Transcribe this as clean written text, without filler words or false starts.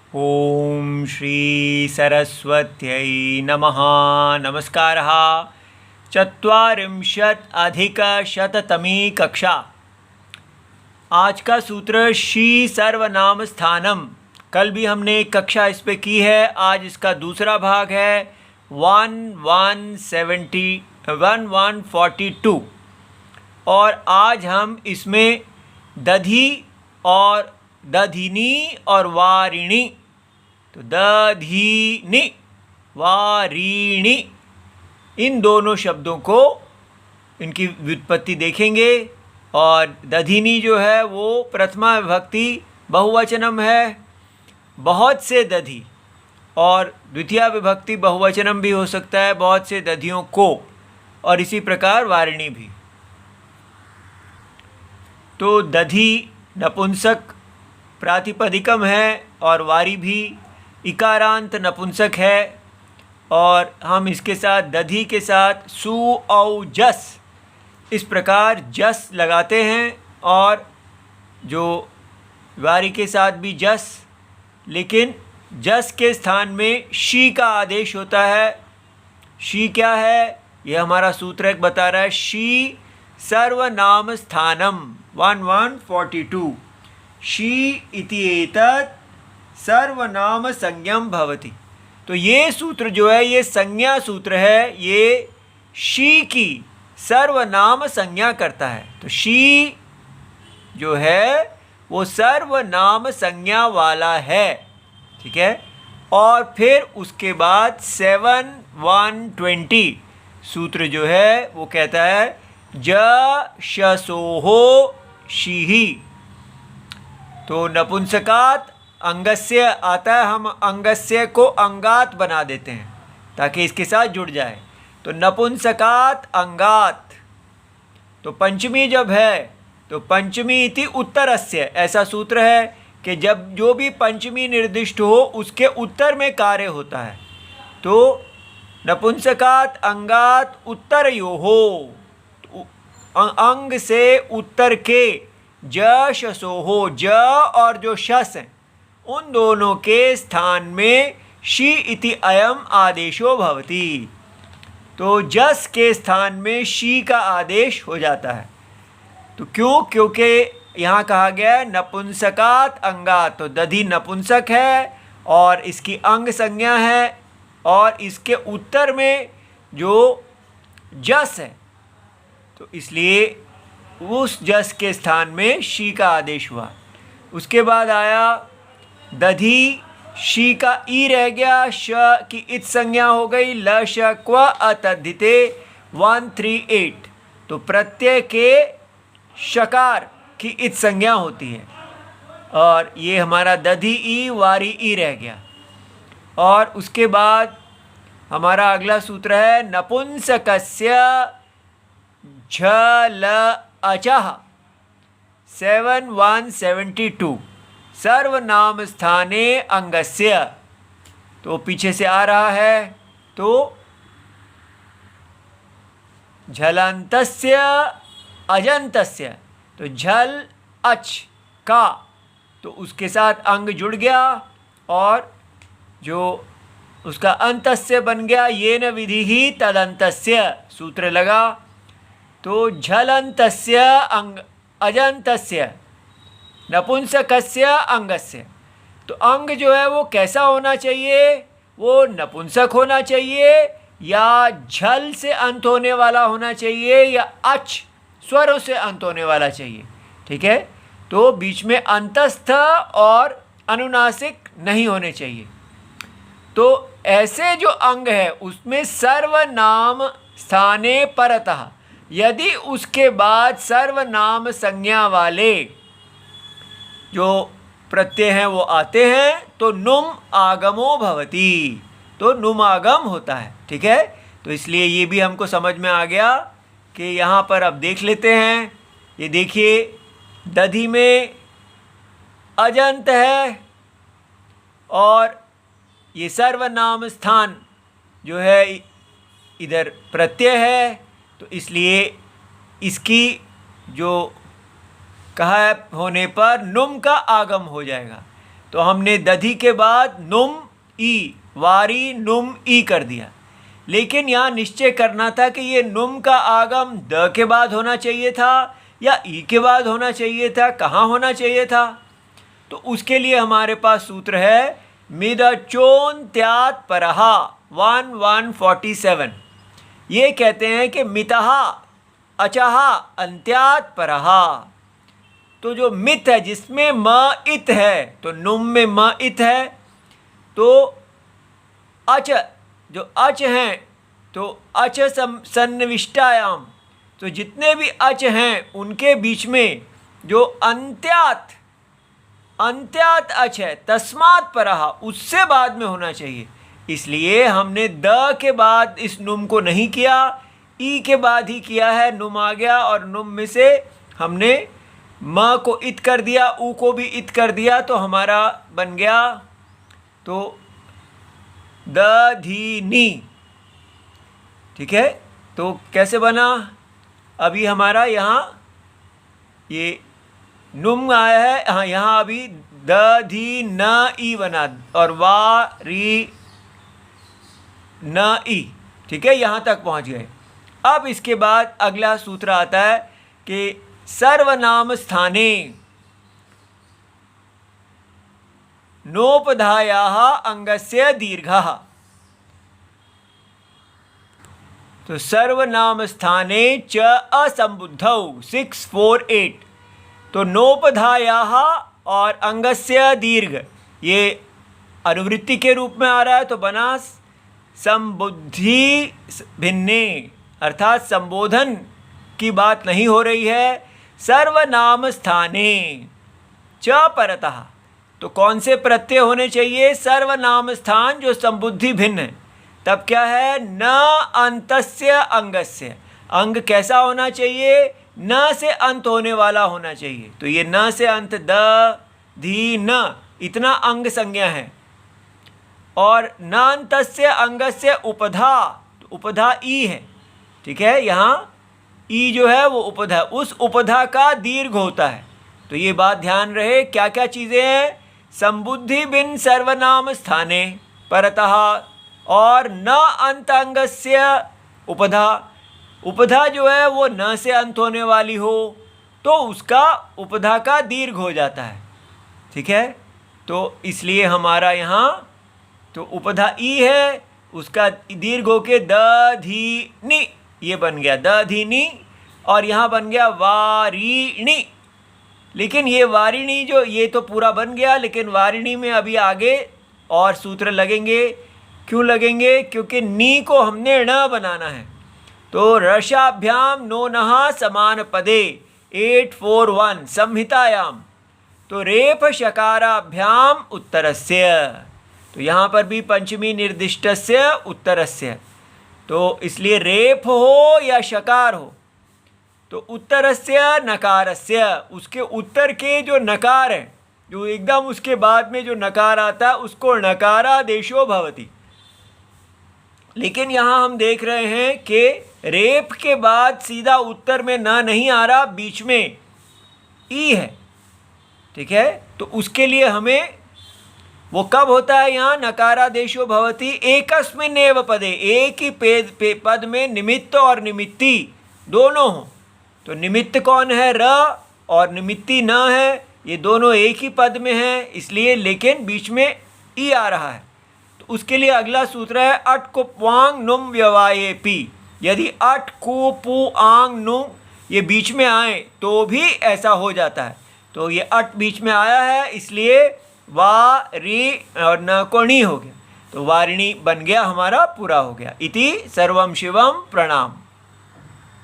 ओम श्री सरस्वत्यै नमः। नमस्कारः। चत्वारिंशदधिकशततमी कक्षा। आज का सूत्र शी सर्वनाम स्थानम। कल भी हमने एक कक्षा इस पे की है, आज इसका दूसरा भाग है 1142 और आज हम इसमें दधी और दधिनी और वारिणी, तो दधिनी वारिणी, इन दोनों शब्दों को, इनकी व्युत्पत्ति देखेंगे। और दधिनी जो है वो प्रथमा विभक्ति बहुवचनम है, बहुत से दधी, और द्वितीया विभक्ति बहुवचनम भी हो सकता है, बहुत से दधियों को, और इसी प्रकार वारिणी भी। तो दधी नपुंसक प्रातिपदिकम है और वारी भी इकारांत नपुंसक है, और हम इसके साथ दधी के साथ सु औ जस इस प्रकार जस लगाते हैं, और जो वारी के साथ भी जस, लेकिन जस के स्थान में शी का आदेश होता है। शी क्या है, यह हमारा सूत्र एक बता रहा है। शी सर्वनाम स्थानम 1142 शी इति एतत् सर्वनाम संज्ञम भवति। तो ये सूत्र जो है ये संज्ञा सूत्र है, ये शी की सर्वनाम संज्ञा करता है। तो शी जो है वो सर्वनाम संज्ञा वाला है, ठीक है। और फिर उसके बाद 7120 सूत्र जो है वो कहता है जशसोहो शीहि। तो नपुंसकात अंगस्य आता है, हम अंगस्य को अंगात बना देते हैं ताकि इसके साथ जुड़ जाए। तो नपुंसकात अंगात, तो पंचमी जब है तो पंचमी इति उत्तरस्य, ऐसा सूत्र है कि जब जो भी पंचमी निर्दिष्ट हो उसके उत्तर में कार्य होता है। तो नपुंसकात अंगात उत्तरयोः, अंग से उत्तर के, जशसोः, ज और जो शस हैं उन दोनों के स्थान में शी इति अयम आदेशो भवति। तो जस के स्थान में शी का आदेश हो जाता है। तो क्यों? क्योंकि यहाँ कहा गया है नपुंसकात अंगात, तो दधि नपुंसक है और इसकी अंग संज्ञा है, और इसके उत्तर में जो जस है तो इसलिए उस जस के स्थान में शी का आदेश हुआ। उसके बाद आया दधी, शी का ई रह गया, श की इत संज्ञा हो गई, ल श क्व अतद्धिते 138। तो प्रत्यय के शकार की इत संज्ञा होती है, और ये हमारा दधी ई वारी ई रह गया। और उसके बाद हमारा अगला सूत्र है नपुंसकस्य झल अचः 7172 सर्वनाम स्थाने अंगस्य। तो पीछे से आ रहा है, तो झलंतस्य अजंतस्य, तो झल अच का, तो उसके साथ अंग जुड़ गया और जो उसका अंतस्य बन गया, ये न विधि ही तदंतस्य सूत्र लगा। तो झलंतस्य अंग अजंतस्य नपुंसकस्य अंगस्य। तो अंग जो है वो कैसा होना चाहिए, वो नपुंसक होना चाहिए, या झल से अंत होने वाला होना चाहिए, या अच स्वरों से अंत होने वाला चाहिए, ठीक है। तो बीच में अंतस्थ और अनुनासिक नहीं होने चाहिए। तो ऐसे जो अंग है उसमें सर्वनाम स्थाने परतः, यदि उसके बाद सर्वनाम संज्ञा वाले जो प्रत्यय हैं वो आते हैं तो नुम आगमो भवति, तो नुम आगम होता है, ठीक है। तो इसलिए ये भी हमको समझ में आ गया कि यहाँ पर अब देख लेते हैं। ये देखिए दधी में अजंत है और ये सर्वनाम स्थान जो है इधर प्रत्यय है, तो इसलिए इसकी जो कहा होने पर नुम का आगम हो जाएगा। तो हमने दधि के बाद नुम ई, वारी नुम ई कर दिया। लेकिन यहाँ निश्चय करना था कि ये नुम का आगम द के बाद होना चाहिए था या ई के बाद होना चाहिए था, कहाँ होना चाहिए था। तो उसके लिए हमारे पास सूत्र है मिदचोन्त्यात् परहा 1147। ये कहते हैं कि मितहा अचहा अंत्यात् परहा। तो जो मित है जिसमें म इत है, तो नुम में म इत है, तो अच जो अच हैं तो अच सन्निविष्टायाम, तो जितने भी अच हैं उनके बीच में जो अंत्यात अच है तस्मात् परहा, उससे बाद में होना चाहिए। इसलिए हमने द के बाद इस नुम को नहीं किया, ई के बाद ही किया है। नुम आ गया और नुम में से हमने म को इत कर दिया, ऊ को भी इत कर दिया, तो हमारा बन गया तो दधीनी। ठीक है, तो कैसे बना? अभी हमारा यहाँ ये नुम आया है, हाँ यहाँ अभी दधी न ई बना और वारी न ई। ठीक है, यहाँ तक पहुँच गए। अब इसके बाद अगला सूत्र आता है कि सर्वनाम स्थाने नोपधायाः अंगस्य दीर्घः। तो सर्वनाम स्थाने च असंबुद्धौ 648। तो नोपधायाः और अंगस्य दीर्घ ये अनुवृत्ति के रूप में आ रहा है, तो बना संबुद्धि भिन्ने, अर्थात संबोधन की बात नहीं हो रही है। सर्वनाम स्थाने च परतः, तो कौन से प्रत्यय होने चाहिए? सर्वनाम स्थान जो संबुद्धि भिन्न है, तब क्या है? न अंतस्य अंगस्य। अंग कैसा होना चाहिए? न से अंत होने वाला होना चाहिए। तो ये न से अंत द धी न, इतना अंग संज्ञा है। और न अंतस्य अंगस्य उपधा, तो उपधा ई है। ठीक है, यहाँ ई जो है वो उपधा, उस उपधा का दीर्घ होता है। तो ये बात ध्यान रहे, क्या क्या चीज़ें हैं? संबुद्धि बिन सर्वनाम स्थाने परतः और न अंत अंगस्य उपधा। उपधा जो है वो न से अंत होने वाली हो तो उसका उपधा का दीर्घ हो जाता है। ठीक है, तो इसलिए हमारा यहाँ तो उपधा ई है, उसका दीर्घ होके दधीनि, ये बन गया दधीनि, और यहाँ बन गया वारिणी। लेकिन ये वारिणी जो ये तो पूरा बन गया, लेकिन वारिणी में अभी आगे और सूत्र लगेंगे। क्यों लगेंगे? क्योंकि नी को हमने ण बनाना है। तो रसाभ्याम नो नहा समान पदे 841 संहितायाम, तो रेफ शकाराभ्याम उत्तरस्य, तो यहाँ पर भी पंचमी निर्दिष्टस्य उत्तरस्य। तो इसलिए रेफ हो या शकार हो, तो उत्तरस्य नकारस्य, उसके उत्तर के जो नकार है, जो एकदम उसके बाद में जो नकार आता है उसको नकारादेशो भवति। लेकिन यहाँ हम देख रहे हैं कि रेप के बाद सीधा उत्तर में न नहीं आ रहा, बीच में ई है। ठीक है, तो उसके लिए हमें वो कब होता है? यहाँ नकारादेशो भवति एकस्मिन्नेव पदे, एक ही पद में निमित्त और निमित्ति दोनों हों। तो निमित्त कौन है? र, और निमित्ति न है, ये दोनों एक ही पद में हैं, इसलिए लेकिन बीच में ई आ रहा है। तो उसके लिए अगला सूत्र है अट कुप्वांग नुम व्यवाये पी। यदि अट कु पु आंग नु ये बीच में आए तो भी ऐसा हो जाता है। तो ये अट बीच में आया है, इसलिए वा री और न को णी हो गया, तो वारिणी बन गया, हमारा पूरा हो गया। इति सर्वम शिवम प्रणाम।